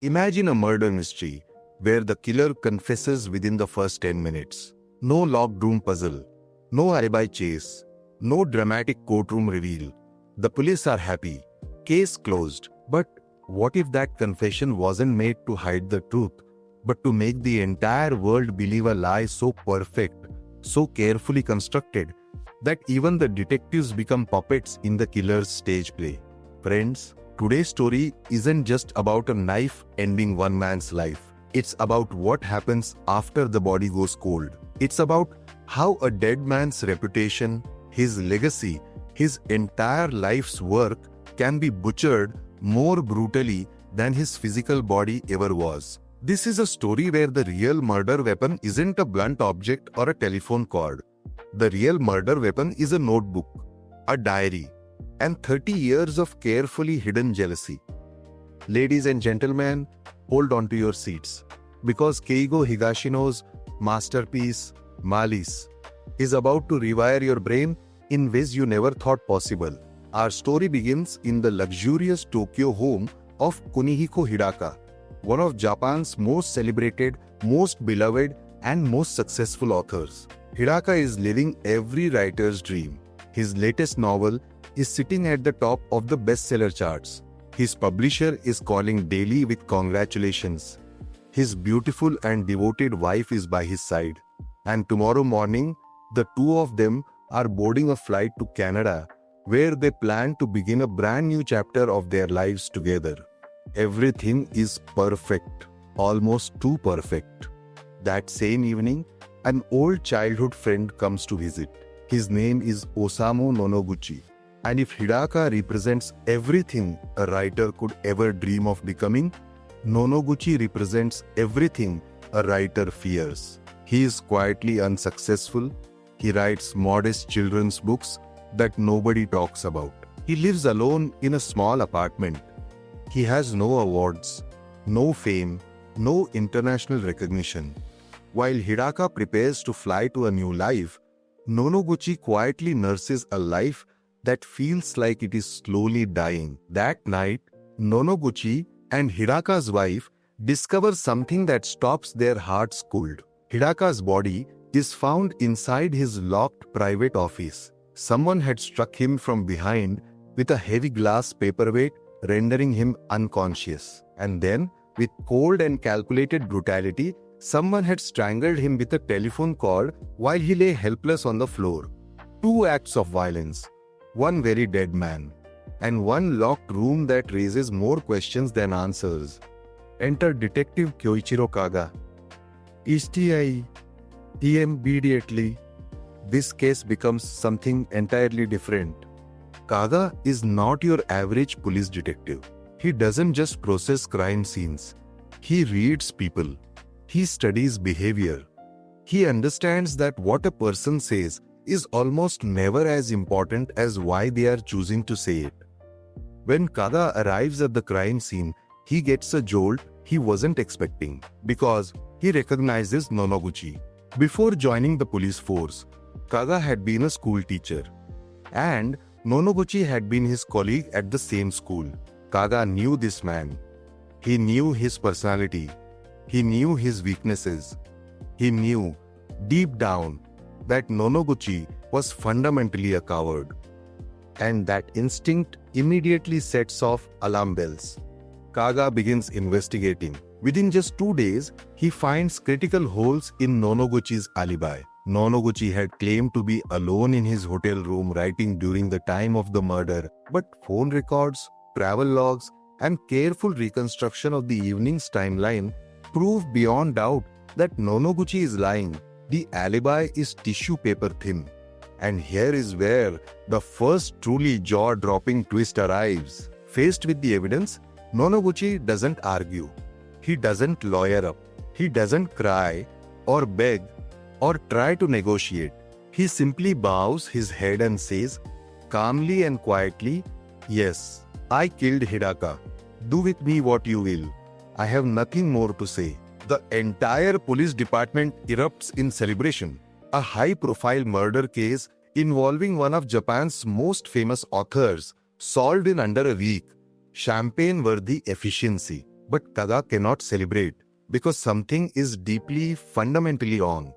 Imagine a murder mystery where the killer confesses within the first 10 minutes. No locked room puzzle, no alibi chase, no dramatic courtroom reveal. The police are happy. Case closed. But what if that confession wasn't made to hide the truth, but to make the entire world believe a lie so perfect, so carefully constructed, that even the detectives become puppets in the killer's stage play? Friends, today's story isn't just about a knife ending one man's life. It's about what happens after the body goes cold. It's about how a dead man's reputation, his legacy, his entire life's work can be butchered more brutally than his physical body ever was. This is a story where the real murder weapon isn't a blunt object or a telephone cord. The real murder weapon is a notebook, a diary, and 30 years of carefully hidden jealousy. Ladies and gentlemen, hold on to your seats, because Keigo Higashino's masterpiece, Malice, is about to rewire your brain in ways you never thought possible. Our story begins in the luxurious Tokyo home of Kunihiko Hidaka, one of Japan's most celebrated, most beloved, and most successful authors. Hidaka is living every writer's dream. His latest novel is sitting at the top of the bestseller charts. His publisher is calling daily with congratulations. His beautiful and devoted wife is by his side. And tomorrow morning, the two of them are boarding a flight to Canada, where they plan to begin a brand new chapter of their lives together. Everything is perfect, almost too perfect. That same evening, an old childhood friend comes to visit. His name is Osamu Nonoguchi. And if Hidaka represents everything a writer could ever dream of becoming, Nonoguchi represents everything a writer fears. He is quietly unsuccessful. He writes modest children's books that nobody talks about. He lives alone in a small apartment. He has no awards, no fame, no international recognition. While Hidaka prepares to fly to a new life, Nonoguchi quietly nurses a life that feels like it is slowly dying. That night, Nonoguchi and Hidaka's wife discover something that stops their hearts cold. Hidaka's body is found inside his locked private office. Someone had struck him from behind with a heavy glass paperweight, rendering him unconscious. And then, with cold and calculated brutality, someone had strangled him with a telephone cord while he lay helpless on the floor. Two acts of violence, one very dead man, and one locked room that raises more questions than answers. Enter Detective Kyoichiro Kaga. Immediately, this case becomes something entirely different. Kaga is not your average police detective. He doesn't just process crime scenes. He reads people. He studies behavior. He understands that what a person says is almost never as important as why they are choosing to say it. When Kaga arrives at the crime scene, he gets a jolt he wasn't expecting, because he recognizes Nonoguchi. Before joining the police force, Kaga had been a school teacher, and Nonoguchi had been his colleague at the same school. Kaga knew this man. He knew his personality. He knew his weaknesses. He knew, deep down, that Nonoguchi was fundamentally a coward. And that instinct immediately sets off alarm bells. Kaga begins investigating. Within just 2 days, he finds critical holes in Nonoguchi's alibi. Nonoguchi had claimed to be alone in his hotel room writing during the time of the murder, but phone records, travel logs, and careful reconstruction of the evening's timeline prove beyond doubt that Nonoguchi is lying. The alibi is tissue paper thin. And here is where the first truly jaw-dropping twist arrives. Faced with the evidence, Nonoguchi doesn't argue. He doesn't lawyer up. He doesn't cry or beg or try to negotiate. He simply bows his head and says, calmly and quietly, "Yes, I killed Hidaka. Do with me what you will. I have nothing more to say." The entire police department erupts in celebration. A high-profile murder case involving one of Japan's most famous authors, solved in under a week. Champagne-worthy efficiency. But Kaga cannot celebrate because something is deeply, fundamentally wrong.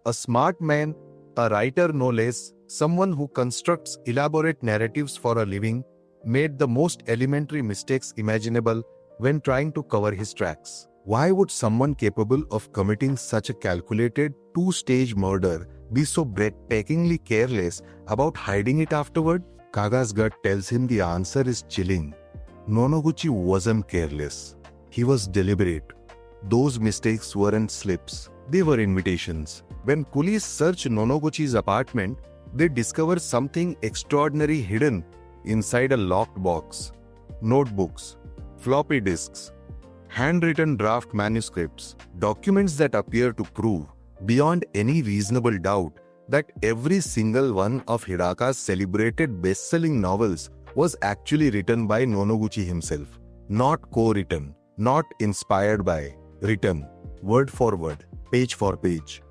A smart man, a writer no less, someone who constructs elaborate narratives for a living, made the most elementary mistakes imaginable when trying to cover his tracks. Why would someone capable of committing such a calculated two-stage murder be so breathtakingly careless about hiding it afterward? Kaga's gut tells him the answer is chilling. Nonoguchi wasn't careless. He was deliberate. Those mistakes weren't slips. They were invitations. When police search Nonoguchi's apartment, they discover something extraordinary hidden inside a locked box. Notebooks, floppy disks, handwritten draft manuscripts, documents that appear to prove, beyond any reasonable doubt, that every single one of Hidaka's celebrated best-selling novels was actually written by Nonoguchi himself. Not co-written, not inspired by, written, word for word, page for page.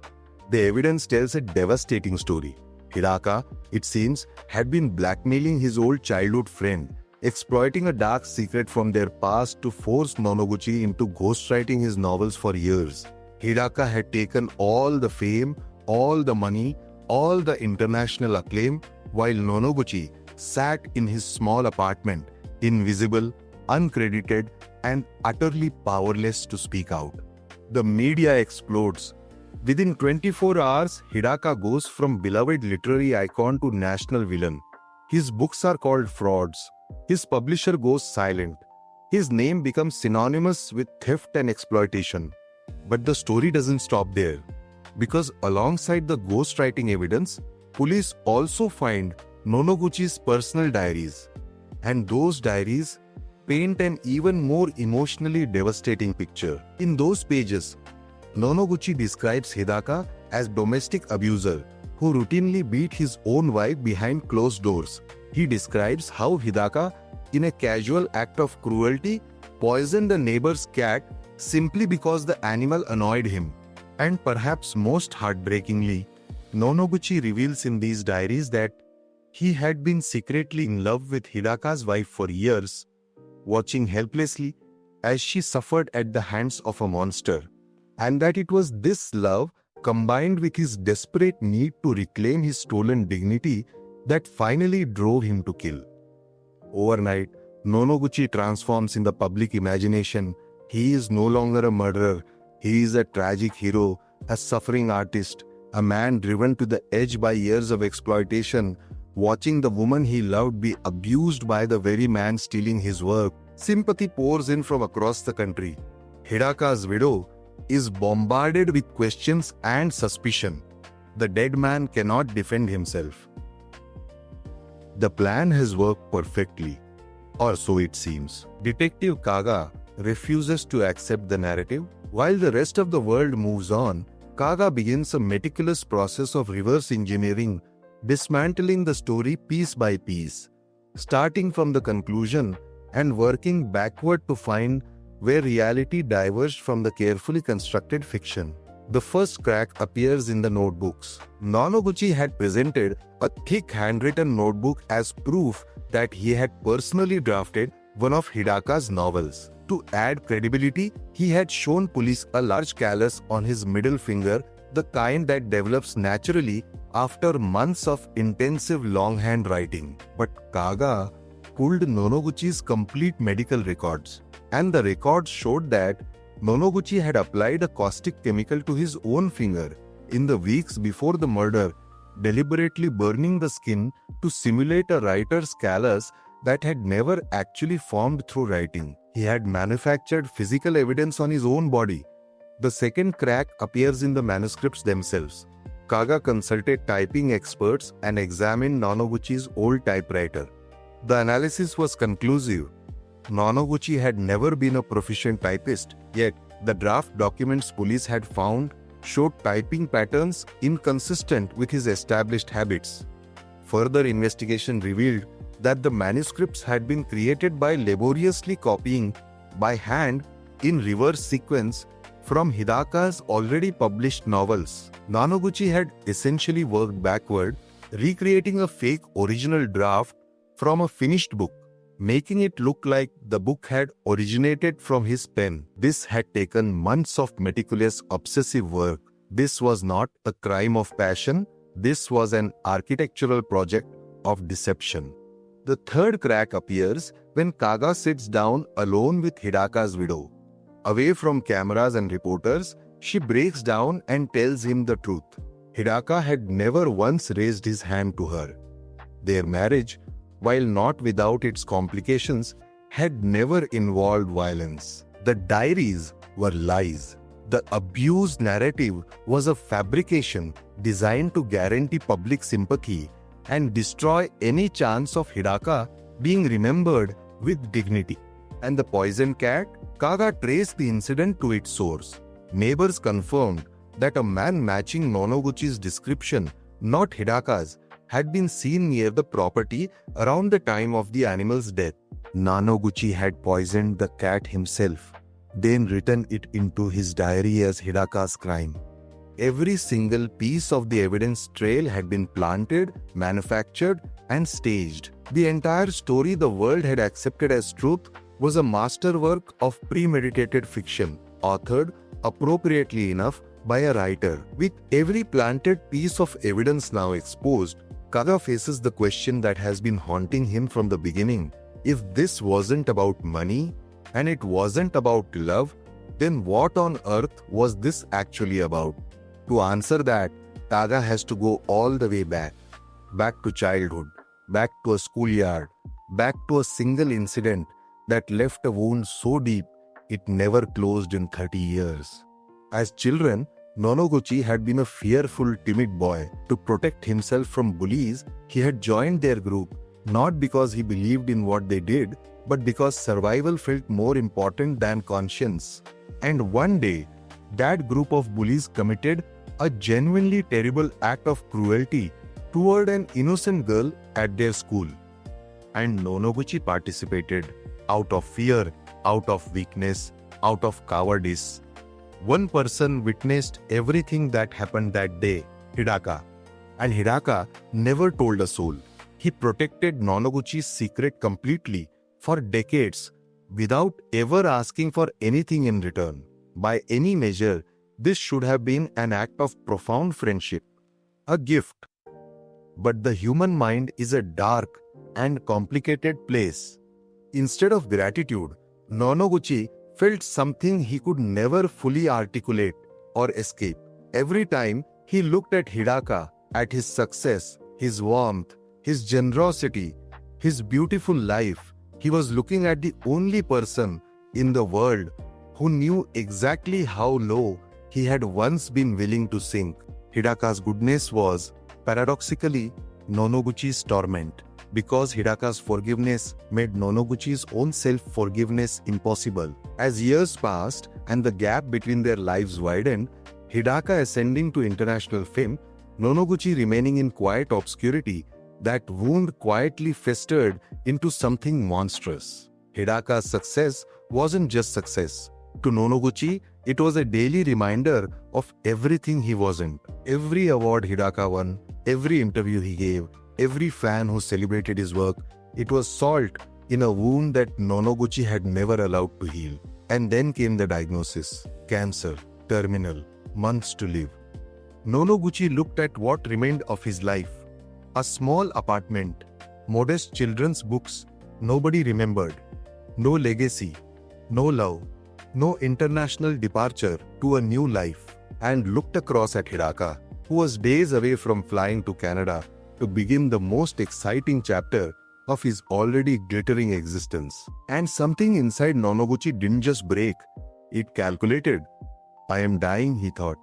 The evidence tells a devastating story. Hidaka, it seems, had been blackmailing his old childhood friend, exploiting a dark secret from their past to force Nonoguchi into ghostwriting his novels for years. Hidaka had taken all the fame, all the money, all the international acclaim, while Nonoguchi sat in his small apartment, invisible, uncredited, and utterly powerless to speak out. The media explodes. Within 24 hours, Hidaka goes from beloved literary icon to national villain. His books are called frauds. His publisher goes silent. His name becomes synonymous with theft and exploitation. But the story doesn't stop there. Because alongside the ghostwriting evidence, police also find Nonoguchi's personal diaries. And those diaries paint an even more emotionally devastating picture. In those pages, Nonoguchi describes Hidaka as domestic abuser who routinely beat his own wife behind closed doors. He describes how Hidaka, in a casual act of cruelty, poisoned a neighbor's cat simply because the animal annoyed him. And perhaps most heartbreakingly, Nonoguchi reveals in these diaries that he had been secretly in love with Hidaka's wife for years, watching helplessly as she suffered at the hands of a monster, and that it was this love, combined with his desperate need to reclaim his stolen dignity, that finally drove him to kill. Overnight, Nonoguchi transforms in the public imagination. He is no longer a murderer. He is a tragic hero, a suffering artist, a man driven to the edge by years of exploitation, watching the woman he loved be abused by the very man stealing his work. Sympathy pours in from across the country. Hidaka's widow is bombarded with questions and suspicion. The dead man cannot defend himself. The plan has worked perfectly, or so it seems. Detective Kaga refuses to accept the narrative. While the rest of the world moves on, Kaga begins a meticulous process of reverse engineering, dismantling the story piece by piece, starting from the conclusion and working backward to find where reality diverged from the carefully constructed fiction. The first crack appears in the notebooks. Nonoguchi had presented a thick handwritten notebook as proof that he had personally drafted one of Hidaka's novels. To add credibility, he had shown police a large callus on his middle finger, the kind that develops naturally after months of intensive longhand writing. But Kaga pulled Nonoguchi's complete medical records, and the records showed that Nonoguchi had applied a caustic chemical to his own finger in the weeks before the murder, deliberately burning the skin to simulate a writer's callus that had never actually formed through writing. He had manufactured physical evidence on his own body. The second crack appears in the manuscripts themselves. Kaga consulted typing experts and examined Nonoguchi's old typewriter. The analysis was conclusive. Nonoguchi had never been a proficient typist, yet the draft documents police had found showed typing patterns inconsistent with his established habits. Further investigation revealed that the manuscripts had been created by laboriously copying by hand in reverse sequence from Hidaka's already published novels. Nonoguchi had essentially worked backward, recreating a fake original draft from a finished book. making it look like the book had originated from his pen. This had taken months of meticulous, obsessive work. This was not a crime of passion. This was an architectural project of deception. The third crack appears when Kaga sits down alone with Hidaka's widow. Away from cameras and reporters, she breaks down and tells him the truth. Hidaka had never once raised his hand to her. Their marriage, while not without its complications, had never involved violence. The diaries were lies. The abused narrative was a fabrication designed to guarantee public sympathy and destroy any chance of Hidaka being remembered with dignity. And the poisoned cat? Kaga traced the incident to its source. Neighbors confirmed that a man matching Nonoguchi's description, not Hidaka's, had been seen near the property around the time of the animal's death. Nonoguchi had poisoned the cat himself, then written it into his diary as Hidaka's crime. Every single piece of the evidence trail had been planted, manufactured, and staged. The entire story the world had accepted as truth was a masterwork of premeditated fiction, authored, appropriately enough, by a writer. With every planted piece of evidence now exposed, Kaga faces the question that has been haunting him from the beginning. If this wasn't about money, and it wasn't about love, then what on earth was this actually about? To answer that, Kaga has to go all the way back. Back to childhood, back to a schoolyard, back to a single incident that left a wound so deep it never closed in 30 years. As children, Nonoguchi had been a fearful, timid boy. To protect himself from bullies, he had joined their group, not because he believed in what they did, but because survival felt more important than conscience. And one day, that group of bullies committed a genuinely terrible act of cruelty toward an innocent girl at their school. And Nonoguchi participated out of fear, out of weakness, out of cowardice. One person witnessed everything that happened that day, Hidaka. And Hidaka never told a soul. He protected Nonoguchi's secret completely for decades without ever asking for anything in return. By any measure, this should have been an act of profound friendship, a gift. But the human mind is a dark and complicated place. Instead of gratitude, Nonoguchi felt something he could never fully articulate or escape. Every time he looked at Hidaka, at his success, his warmth, his generosity, his beautiful life, he was looking at the only person in the world who knew exactly how low he had once been willing to sink. Hidaka's goodness was, paradoxically, Nonoguchi's torment, because Hidaka's forgiveness made Nonoguchi's own self-forgiveness impossible. As years passed and the gap between their lives widened, Hidaka ascending to international fame, Nonoguchi remaining in quiet obscurity, that wound quietly festered into something monstrous. Hidaka's success wasn't just success. To Nonoguchi, it was a daily reminder of everything he wasn't. Every award Hidaka won, every interview he gave, every fan who celebrated his work, it was salt in a wound that Nonoguchi had never allowed to heal. And then came the diagnosis: cancer, terminal, months to live. Nonoguchi looked at what remained of his life. A small apartment, modest children's books, nobody remembered. No legacy, no love, no international departure to a new life. And looked across at Hidaka, who was days away from flying to Canada to begin the most exciting chapter of his already glittering existence. And something inside Nonoguchi didn't just break, it calculated. I am dying, he thought.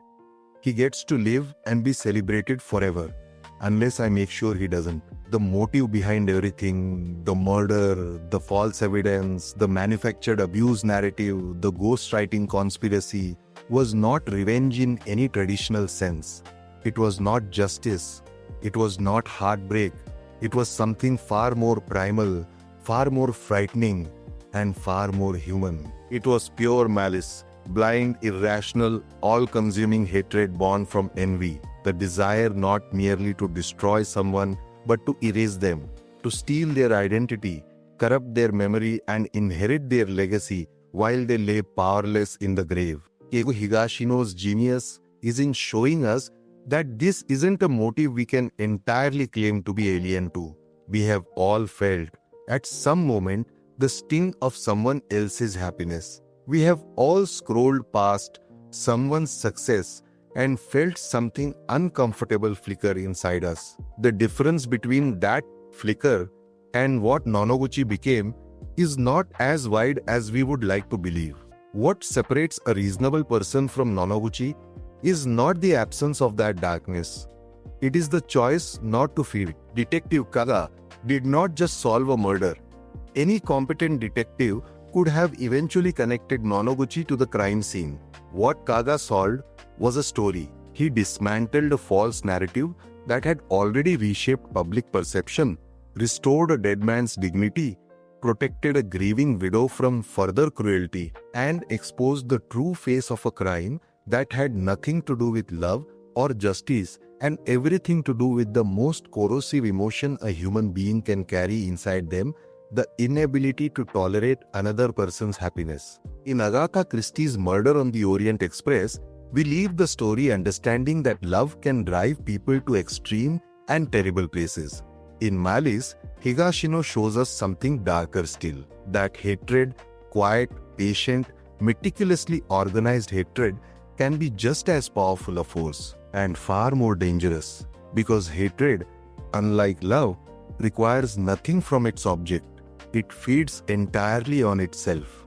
He gets to live and be celebrated forever, unless I make sure he doesn't. The motive behind everything, the murder, the false evidence, the manufactured abuse narrative, the ghostwriting conspiracy, was not revenge in any traditional sense. It was not justice. It was not heartbreak. It was something far more primal, far more frightening, and far more human. It was pure malice, blind, irrational, all-consuming hatred born from envy. The desire not merely to destroy someone, but to erase them, to steal their identity, corrupt their memory and inherit their legacy while they lay powerless in the grave. Keigo Higashino's genius is in showing us that this isn't a motive we can entirely claim to be alien to. We have all felt, at some moment, the sting of someone else's happiness. We have all scrolled past someone's success and felt something uncomfortable flicker inside us. The difference between that flicker and what Nonoguchi became is not as wide as we would like to believe. What separates a reasonable person from Nonoguchi is not the absence of that darkness. It is the choice not to fear it. Detective Kaga did not just solve a murder. Any competent detective could have eventually connected Nonoguchi to the crime scene. What Kaga solved was a story. He dismantled a false narrative that had already reshaped public perception, restored a dead man's dignity, protected a grieving widow from further cruelty, and exposed the true face of a crime that had nothing to do with love or justice and everything to do with the most corrosive emotion a human being can carry inside them, the inability to tolerate another person's happiness. In Agatha Christie's Murder on the Orient Express, we leave the story understanding that love can drive people to extreme and terrible places. In Malice, Higashino shows us something darker still. That hatred, quiet, patient, meticulously organized hatred, can be just as powerful a force and far more dangerous, because hatred, unlike love, requires nothing from its object. It feeds entirely on itself.